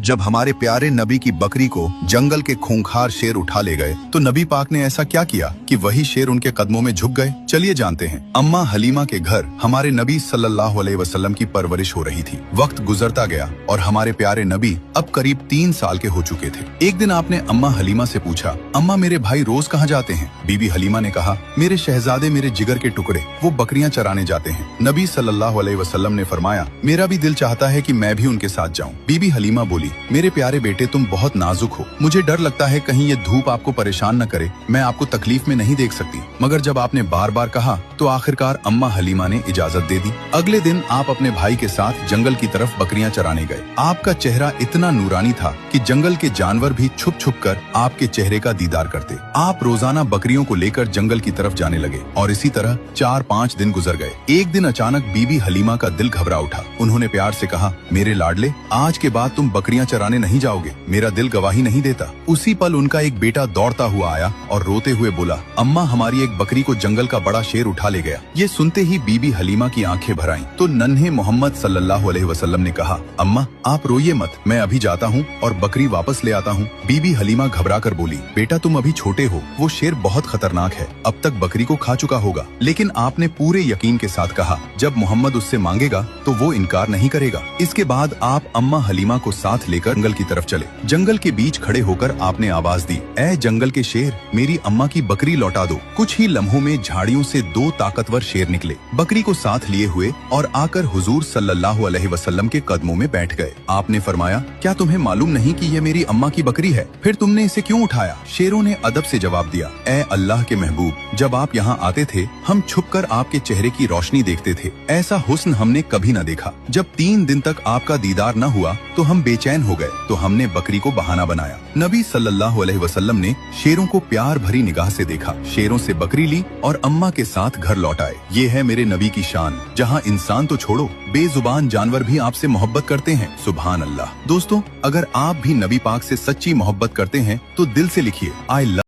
जब हमारे प्यारे नबी की बकरी को जंगल के खूंखार शेर उठा ले गए तो नबी पाक ने ऐसा क्या किया कि वही शेर उनके कदमों में झुक गए। चलिए जानते हैं। अम्मा हलीमा के घर हमारे नबी सल्लल्लाहु अलैहि वसल्लम की परवरिश हो रही थी। वक्त गुजरता गया और हमारे प्यारे नबी अब करीब 3 साल के हो चुके थे। एक दिन आपने अम्मा हलीमा से पूछा, अम्मा मेरे भाई रोज कहाँ जाते हैं? बीबी हलीमा ने कहा, मेरे शहजादे मेरे जिगर के टुकड़े, वो बकरियां चराने जाते हैं। नबी सल्लल्लाहु अलैहि वसल्लम ने फरमाया, मेरा भी दिल चाहता है कि मैं भी उनके साथ जाऊं। बीबी हलीमा बोली, मेरे प्यारे बेटे तुम बहुत नाजुक हो, मुझे डर लगता है कहीं ये धूप आपको परेशान न करे, मैं आपको तकलीफ में नहीं देख सकती। मगर जब आपने बार बार कहा तो आखिरकार अम्मा हलीमा ने इजाजत दे दी। अगले दिन आप अपने भाई के साथ जंगल की तरफ बकरियां चराने गए। आपका चेहरा इतना नूरानी था कि जंगल के जानवर भी छुप छुप कर आपके चेहरे का दीदार करते। आप रोजाना बकरियों को लेकर जंगल की तरफ जाने लगे और इसी तरह 4-5 दिन गुजर गए। एक दिन अचानक बीबी हलीमा का दिल घबरा उठा। उन्होंने प्यार से कहा, मेरे लाडले, आज के बाद तुम बकरियां चराने नहीं जाओगे, मेरा दिल गवाही नहीं देता। उसी पल उनका एक बेटा दौड़ता हुआ आया और रोते हुए बोला, अम्मा हमारी एक बकरी को जंगल का बड़ा शेर उठा ले गया। ये सुनते ही बीबी हलीमा की आंखें भर आईं। तो नन्हे मोहम्मद सल्लल्लाहु अलैहि वसल्लम ने कहा, अम्मा आप रोइए मत, मैं अभी जाता हूँ और बकरी वापस ले आता हूँ। बीबी हलीमा घबरा कर बोली, बेटा तुम अभी छोटे हो, वो शेर बहुत खतरनाक है, अब तक बकरी को खा चुका होगा। लेकिन आपने पूरे यकीन के साथ कहा, जब मोहम्मद उससे मांगेगा तो वो इनकार नहीं करेगा। इसके बाद आप अम्मा हलीमा को साथ लेकर जंगल की तरफ चले। जंगल के बीच खड़े होकर आपने आवाज दी, ऐ जंगल के शेर, मेरी अम्मा की बकरी लौटा दो। कुछ ही लम्हों में झाड़ियों से 2 ताकतवर शेर निकले, बकरी को साथ लिए हुए और आकर हुजूर सल्लल्लाहु अलैहि वसल्लम के कदमों में बैठ गए। आपने फरमाया, क्या तुम्हें मालूम नहीं कि ये मेरी अम्मा की बकरी है? फिर तुमने इसे क्यों उठाया? शेरों ने अदब से जवाब दिया, ऐ अल्लाह के महबूब, जब आप यहाँ आते थे हम छुपकर आपके चेहरे की रोशनी देखते थे, ऐसा हुस्न हमने कभी न देखा। जब 3 दिन तक आपका दीदार न हुआ तो हम बेचैन हो गए, तो हमने बकरी को बहाना बनाया। नबी सल्लल्लाहु अलैहि वसल्लम ने शेरों को प्यार भरी निगाह से देखा, शेरों से बकरी ली और अम्मा के साथ घर लौट आए। ये है मेरे नबी की शान, जहाँ इंसान तो छोड़ो, बेजुबान जानवर भी आपसे मोहब्बत करते हैं। सुभान अल्लाह। दोस्तों, अगर आप भी नबी पाक से सच्ची मोहब्बत करते हैं तो दिल से लिखिए, आई लव